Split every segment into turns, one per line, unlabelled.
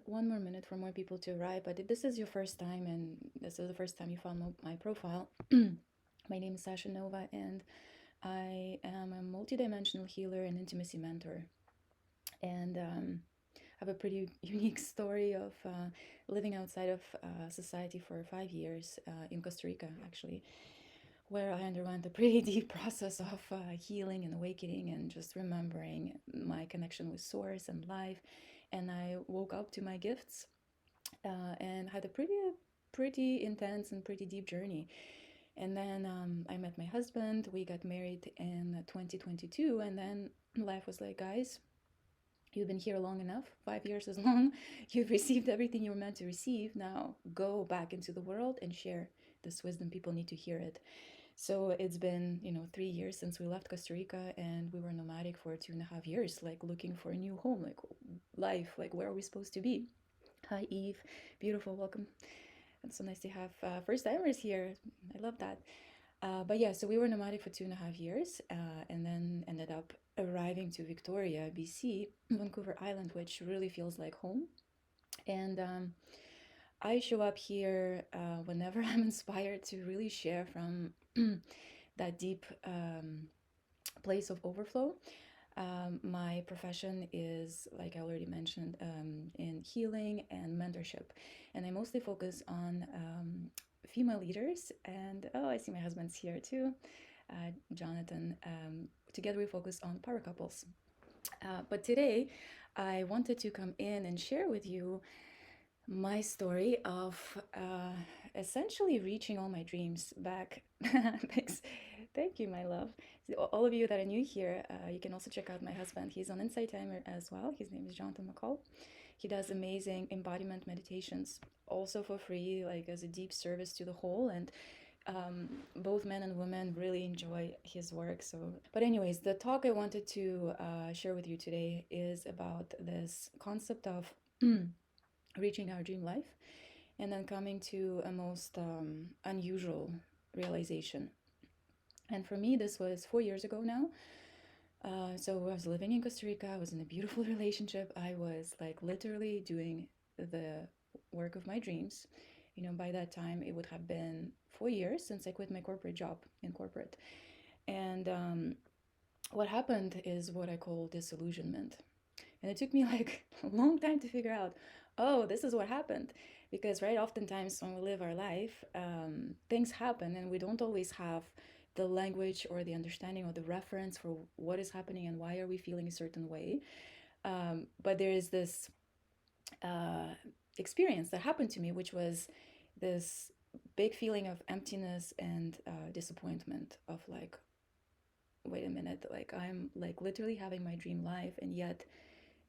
one more minute for more people to arrive. But if this is your first time and this is the first time you found my profile, my name is Sasha Nova, and I am a multidimensional healer and intimacy mentor. And I have a pretty unique story of living outside of society for 5 years in Costa Rica, actually, where I underwent a pretty deep process of healing and awakening and just remembering my connection with Source and life. And I woke up to my gifts and had a pretty intense and pretty deep journey. And then I met my husband. We got married in 2022, and then life was like, guys, you've been here long enough. 5 years is long. You've received everything you were meant to receive. Now go back into the world and share this wisdom. People need to hear it. So it's been, 3 years since we left Costa Rica, and we were nomadic for 2.5 years, like looking for a new home, like life, like where are we supposed to be? Hi, Eve. Beautiful. Welcome. It's so nice to have first timers here. I love that. But yeah, so we were nomadic for 2.5 years and then ended up arriving to Victoria, BC, Vancouver Island, which really feels like home. And I show up here whenever I'm inspired to really share from that deep place of overflow. My profession is, like I already mentioned, in healing and mentorship. And I mostly focus on female leaders. And oh, I see my husband's here too, Jonathan. Together we focus on power couples. But today I wanted to come in and share with you my story of essentially reaching all my dreams back. Thanks. Thank you, my love. So all of you that are new here, you can also check out my husband. He's on Insight Timer as well. His name is Jonathan McCall. He does amazing embodiment meditations, also for free, like as a deep service to the whole. And both men and women really enjoy his work. So, but anyways, the talk I wanted to share with you today is about this concept of reaching our dream life and then coming to a most unusual realization. And for me, this was 4 years ago now. So I was living in Costa Rica. I was in a beautiful relationship. I was like literally doing the work of my dreams. By that time, it would have been 4 years since I quit my corporate job in corporate. And what happened is what I call disillusionment. And it took me like a long time to figure out, oh, this is what happened. Because, right, oftentimes when we live our life, things happen and we don't always have the language or the understanding or the reference for what is happening and why are we feeling a certain way. But there is this experience that happened to me, which was this big feeling of emptiness and disappointment of like, wait a minute, like I'm like literally having my dream life, and yet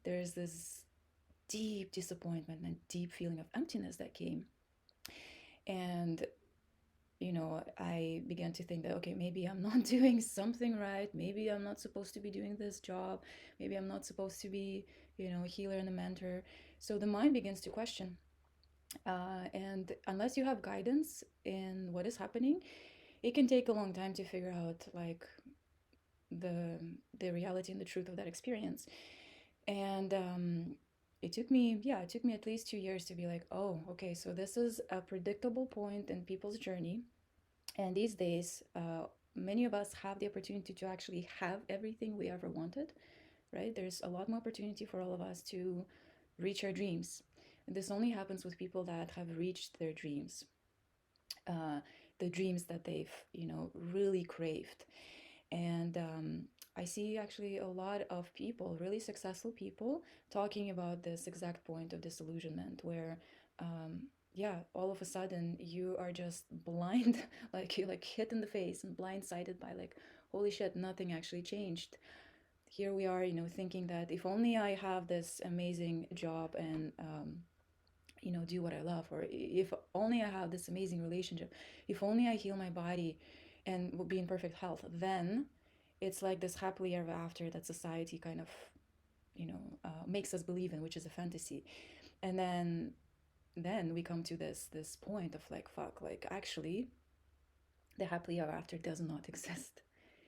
there's this deep disappointment and deep feeling of emptiness that came. And I began to think that, okay, maybe I'm not doing something right. Maybe I'm not supposed to be doing this job. Maybe I'm not supposed to be, a healer and a mentor. So the mind begins to question. And unless you have guidance in what is happening, it can take a long time to figure out like the reality and the truth of that experience. And it took me at least 2 years to be like, oh, okay, so this is a predictable point in people's journey. And these days, many of us have the opportunity to actually have everything we ever wanted, right? There's a lot more opportunity for all of us to reach our dreams. And this only happens with people that have reached their dreams, the dreams that they've, really craved. And I see actually a lot of people, really successful people, talking about this exact point of disillusionment where yeah, all of a sudden you are just blind, like you like hit in the face and blindsided by like, holy shit, nothing actually changed. Here we are, thinking that if only I have this amazing job and do what I love, or if only I have this amazing relationship, if only I heal my body and will be in perfect health, then it's like this happily ever after that society kind of makes us believe in, which is a fantasy. And then we come to this point of like, fuck, like actually the happily ever after does not exist.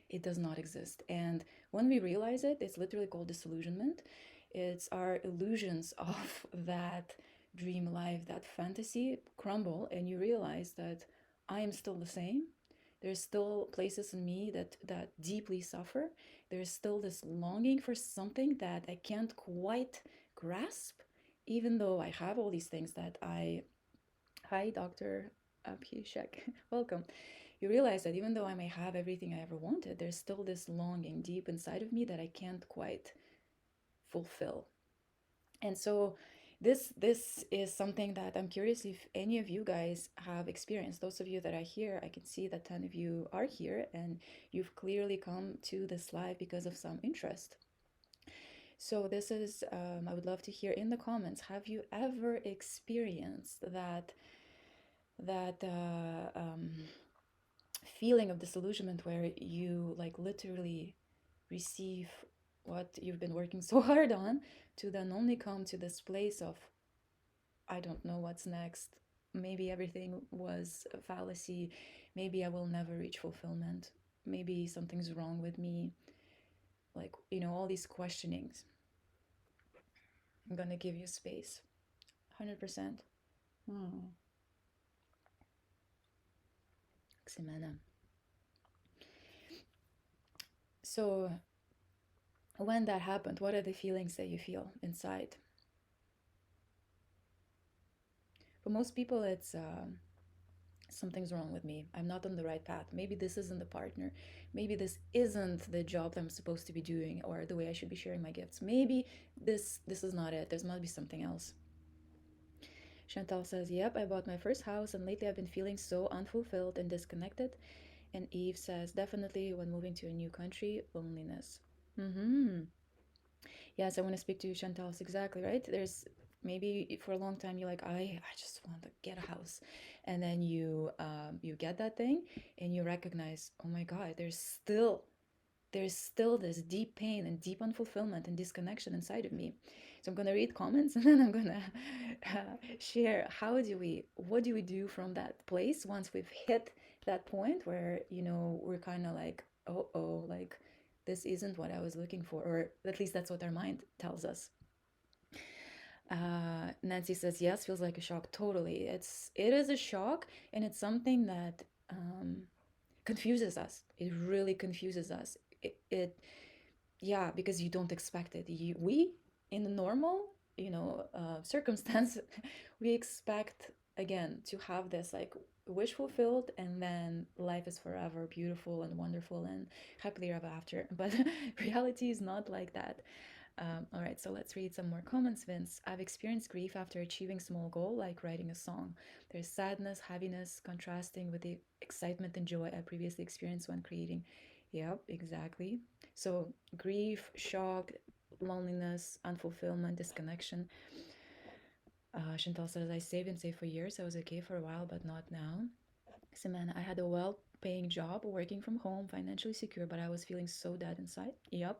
It does not exist. And when we realize it, it's literally called disillusionment. It's our illusions of that dream life, that fantasy crumble, and you realize that I am still the same. There's still places in me that deeply suffer. There's still this longing for something that I can't quite grasp, even though I have all these things that I. Hi, Dr. Abhishek. Welcome. You realize that even though I may have everything I ever wanted, there's still this longing deep inside of me that I can't quite fulfill. And so this is something that I'm curious if any of you guys have experienced. Those of you that are here, I can see that 10 of you are here and you've clearly come to this live because of some interest. So this is, I would love to hear in the comments, have you ever experienced that feeling of disillusionment where you like literally receive what you've been working so hard on to then only come to this place of I don't know what's next. Maybe everything was a fallacy. Maybe I will never reach fulfillment. Maybe something's wrong with me. Like, all these questionings. I'm gonna give you space. 100%. Ximena. So, when that happened, what are the feelings that you feel inside? For most people, it's something's wrong with me. I'm not on the right path. Maybe this isn't the partner. Maybe this isn't the job that I'm supposed to be doing or the way I should be sharing my gifts. Maybe this is not it. There must be something else. Chantal says, yep, I bought my first house and lately I've been feeling so unfulfilled and disconnected. And Eve says, definitely when moving to a new country, loneliness. Yes, I want to speak to you, Chantal. It's exactly right. There's maybe for a long time you're like, I just want to get a house, and then you get that thing, and you recognize, oh my God, there's still this deep pain and deep unfulfillment and disconnection inside of me. So I'm gonna read comments and then I'm gonna share what do we do from that place once we've hit that point where we're kind of like, oh, like this isn't what I was looking for, or at least that's what our mind tells us. Nancy says, yes, feels like a shock. Totally. It is a shock, and it's something that confuses us. It really confuses us. Yeah, because you don't expect it. We, in the normal, circumstance, we expect, again, to have this like wish fulfilled, and then life is forever beautiful and wonderful and happily ever after. But reality is not like that. All right, so let's read some more comments, Vince. I've experienced grief after achieving small goal, like writing a song. There's sadness, heaviness, contrasting with the excitement and joy I previously experienced when creating. Yep, exactly. So grief, shock, loneliness, unfulfillment, disconnection. Chantal says, I saved and saved for years. I was okay for a while, but not now. Samantha, I had a well-paying job, working from home, financially secure, but I was feeling so dead inside. Yep.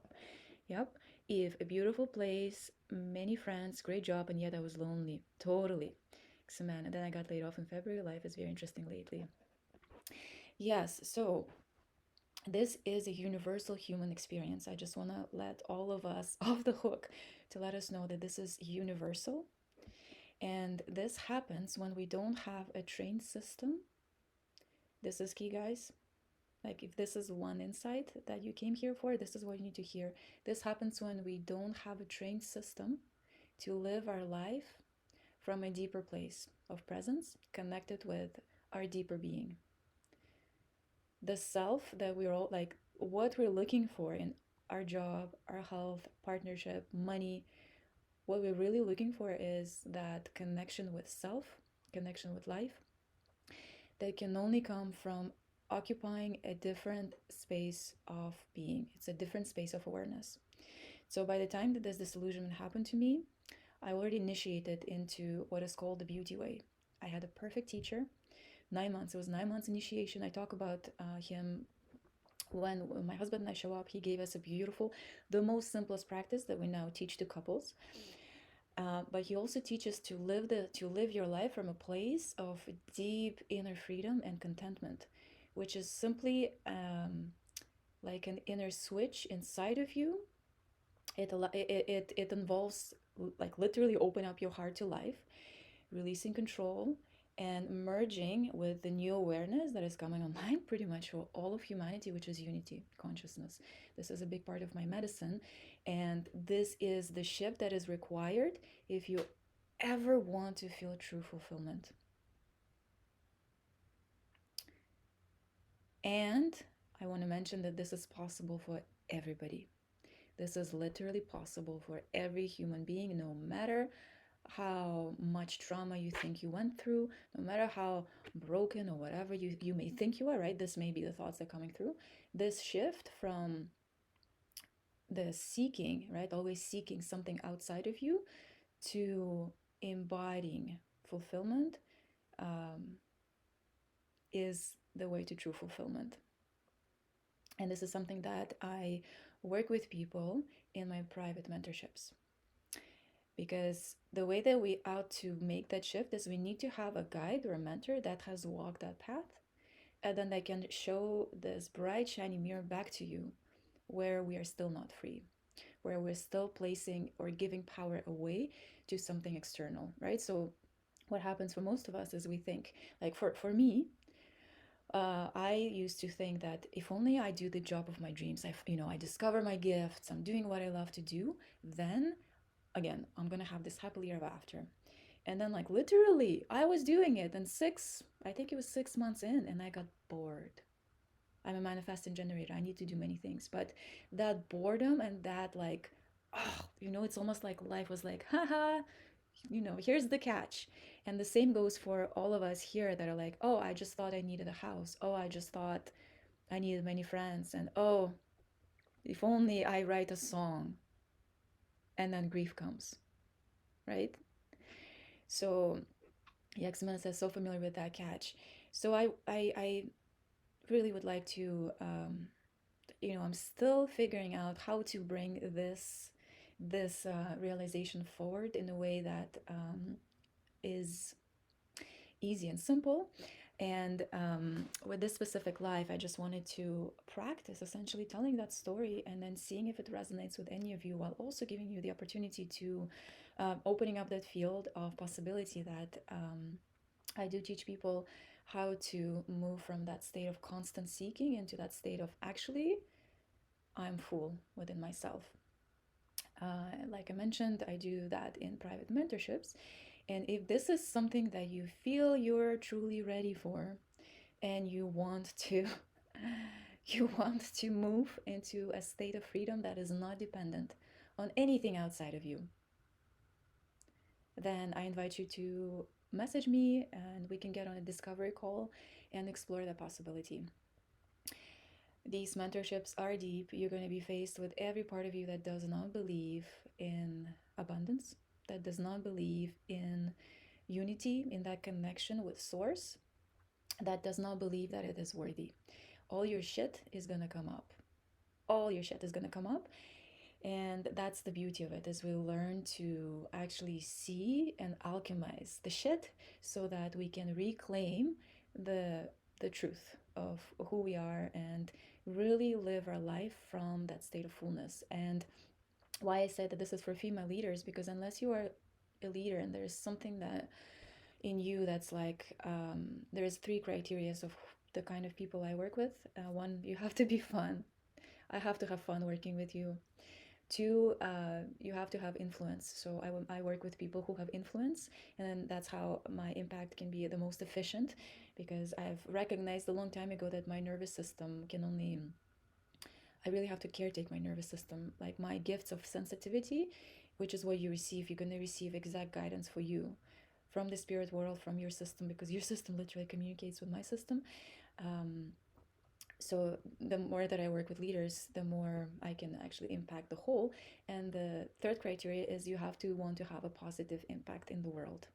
Eve, a beautiful place, many friends, great job, and yet I was lonely. Totally. Samantha, then I got laid off in February. Life is very interesting lately. Yes, so this is a universal human experience. I just want to let all of us off the hook to let us know that this is universal. And this happens when we don't have a trained system. This is key, guys. Like, if this is one insight that you came here for, this is what you need to hear. This happens when we don't have a trained system to live our life from a deeper place of presence, connected with our deeper being. The self that we're all like, what we're looking for in our job, our health, partnership, money, what we're really looking for is that connection with self, connection with life, that can only come from occupying a different space of being. It's a different space of awareness. So by the time that this disillusionment happened to me, I already initiated into what is called the beauty way. I had a perfect teacher. 9 months. It was 9 months initiation. I talk about him when my husband and I show up. He gave us a beautiful, the most simplest practice that we now teach to couples. But he also teaches to live your life from a place of deep inner freedom and contentment, which is simply like an inner switch inside of you It involves like literally open up your heart to life, releasing control, and merging with the new awareness that is coming online pretty much for all of humanity, which is unity consciousness. This is a big part of my medicine, and this is the shift that is required if you ever want to feel true fulfillment. And I want to mention that this is possible for everybody. This is literally possible for every human being, no matter how much trauma you think you went through, no matter how broken or whatever you may think you are, right? This may be the thoughts that are coming through. This shift from the seeking, right? Always seeking something outside of you to embodying fulfillment um, is the way to true fulfillment. And this is something that I work with people in my private mentorships. Because the way that we ought to make that shift is we need to have a guide or a mentor that has walked that path, and then they can show this bright shiny mirror back to you where we are still not free, where we're still placing or giving power away to something external, right? So what happens for most of us is we think, like for me, I used to think that if only I do the job of my dreams, I discover my gifts, I'm doing what I love to do, then again, I'm gonna have this happily ever after. And then, like, literally, I was doing it, and I think it was 6 months in, and I got bored. I'm a manifesting generator. I need to do many things, but that boredom and that, like, oh, it's almost like life was like, haha, here's the catch. And the same goes for all of us here that are like, oh, I just thought I needed a house. Oh, I just thought I needed many friends. And oh, if only I write a song. And then grief comes, right? So Yaxman says, so familiar with that catch. So I really would like to, I'm still figuring out how to bring this realization forward in a way that is easy and simple. And with this specific life, I just wanted to practice essentially telling that story and then seeing if it resonates with any of you, while also giving you the opportunity to opening up that field of possibility that I do teach people how to move from that state of constant seeking into that state of actually, I'm full within myself. Like I mentioned, I do that in private mentorships. And if this is something that you feel you're truly ready for and you want to you want to move into a state of freedom that is not dependent on anything outside of you, then I invite you to message me and we can get on a discovery call and explore that possibility. These mentorships are deep. You're going to be faced with every part of you that does not believe in abundance, that does not believe in unity, in that connection with Source, that does not believe that it is worthy. All your shit is going to come up. All your shit is going to come up. And that's the beauty of it, is we learn to actually see and alchemize the shit so that we can reclaim the truth of who we are and really live our life from that state of fullness. And why I said that this is for female leaders, because unless you are a leader and there's something that in you that's like there's three criteria of the kind of people I work with. One, you have to be fun. I have to have fun working with you. Two, you have to have influence. So I work with people who have influence, and that's how my impact can be the most efficient, because I've recognized a long time ago that my nervous system can only, I really have to caretake my nervous system. Like my gifts of sensitivity, which is what you receive, you're going to receive exact guidance for you from the spirit world, from your system, because your system literally communicates with my system. Um, so the more that I work with leaders, the more I can actually impact the whole. And the third criteria is you have to want to have a positive impact in the world.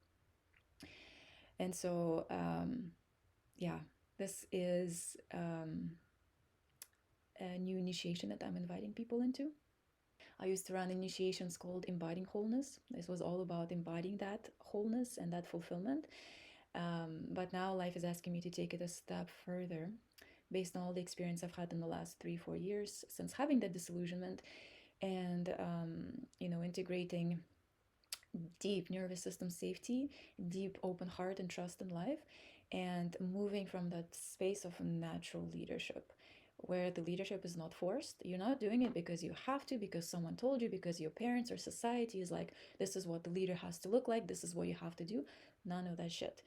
And so, yeah, this is a new initiation that I'm inviting people into. I used to run initiations called Embodying Wholeness. This was all about embodying that wholeness and that fulfillment. But now life is asking me to take it a step further based on all the experience I've had in the last 3-4 years since having that disillusionment. and integrating deep nervous system safety, deep open heart and trust in life, and moving from that space of natural leadership where the leadership is not forced. You're not doing it because you have to, because someone told you, because your parents or society is like, this is what the leader has to look like, this is what you have to do. None of that shit.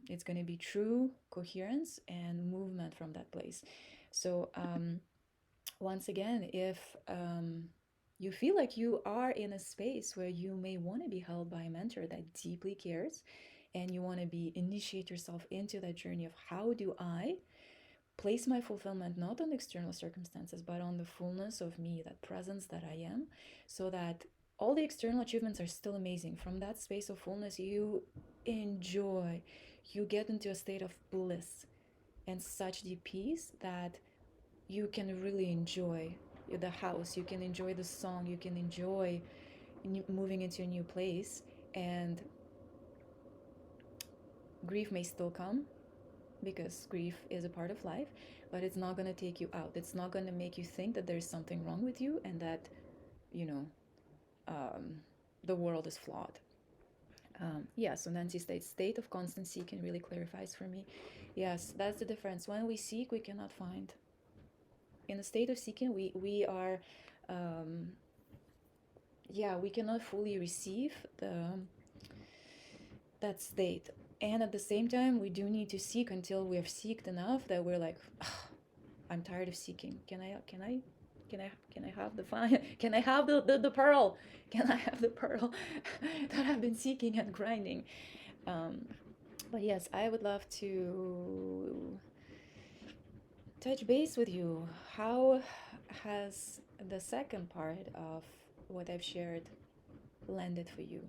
It's going to be true coherence and movement from that place. So once again, if you feel like you are in a space where you may want to be held by a mentor that deeply cares, and you want to initiate yourself into that journey of how do I place my fulfillment not on external circumstances but on the fullness of me, that presence that I am, so that all the external achievements are still amazing. From that space of fullness, you enjoy, you get into a state of bliss and such deep peace that you can really enjoy the house, you can enjoy the song, you can enjoy moving into a new place. And grief may still come, because grief is a part of life, but it's not going to take you out. It's not going to make you think that there's something wrong with you and that, you know, the world is flawed. So Nancy states, state of constant seeking really clarifies for me. Yes, that's the difference. When we seek, we cannot find. In a state of seeking, we are, we cannot fully receive that state. And at the same time, we do need to seek until we have seeked enough that we're like, I'm tired of seeking. Can I have the fine? Can I have the pearl? Can I have the pearl that I've been seeking and grinding? But yes, I would love to touch base with you. How has the second part of what I've shared landed for you?